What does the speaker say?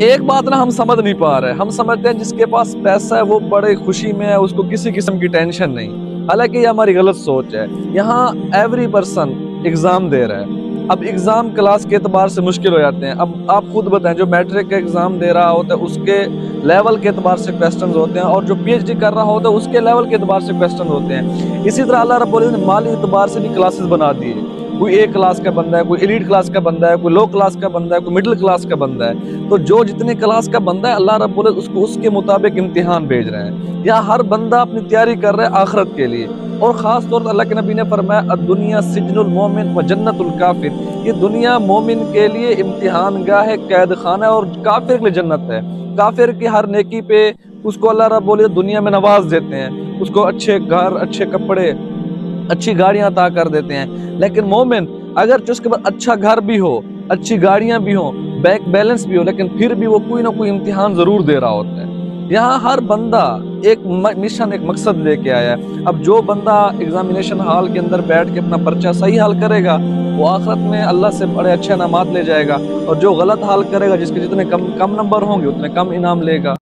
एक बात ना हम समझ नहीं पा रहे, हम समझते हैं जिसके पास पैसा है वो बड़े खुशी में है, उसको किसी किस्म की टेंशन नहीं। हालांकि ये हमारी गलत सोच है। यहाँ एवरी पर्सन एग्जाम दे रहा है। अब एग्जाम क्लास के एतबार से मुश्किल हो जाते हैं। अब आप खुद बताएं, जो मैट्रिक का एग्जाम दे रहा होता है उसके लेवल के एतबार से क्वेश्चन होते हैं, और जो पीएचडी कर रहा होता है उसके लेवल के एतबार से क्वेश्चन होते हैं। इसी तरह अल्लाह रब्बुल इज्जत ने माली एतबार से भी क्लासेस बना दिए। कोई ए क्लास का बंदा है, कोई एलीट क्लास का बंदा है, कोई लो क्लास का बंदा है, कोई मिडिल क्लास का बंदा है। तो जो जितने क्लास का बंदा है अल्लाह रब्बुल इज्जत उसको उसके मुताबिक इम्तिहान भेज रहे हैं। यहाँ हर बंदा अपनी तैयारी कर रहा है आखिरत के लिए। और खास तौर पर अल्लाह के नबी ने फरमाया दुनिया सिजनुल मोमिन व जन्नतुल काफिर, ये दुनिया मोमिन के लिए इम्तिहान गाह है, कैद खाना है, और काफिर के लिए जन्नत है। काफिर की हर नेकी पे उसको अल्लाह रब्बुल इज्जत दुनिया में नवाज देते हैं, उसको अच्छे घर, अच्छे कपड़े, अच्छी गाड़ियां अता कर देते हैं। लेकिन मोमिन अगर जो उसके पास अच्छा घर भी हो, अच्छी गाड़ियां भी हो, बैंक बैलेंस भी हो, लेकिन फिर भी वो कोई ना कोई इम्तिहान जरूर दे रहा होता है। यहाँ हर बंदा एक मिशन, एक मकसद लेके आया है। अब जो बंदा एग्जामिनेशन हॉल के अंदर बैठ के अपना पर्चा सही हल करेगा वो आखिरत में अल्लाह से बड़े अच्छे इनामात ले जाएगा, और जो गलत हाल करेगा, जिसके जितने कम नंबर होंगे उतने कम इनाम लेगा।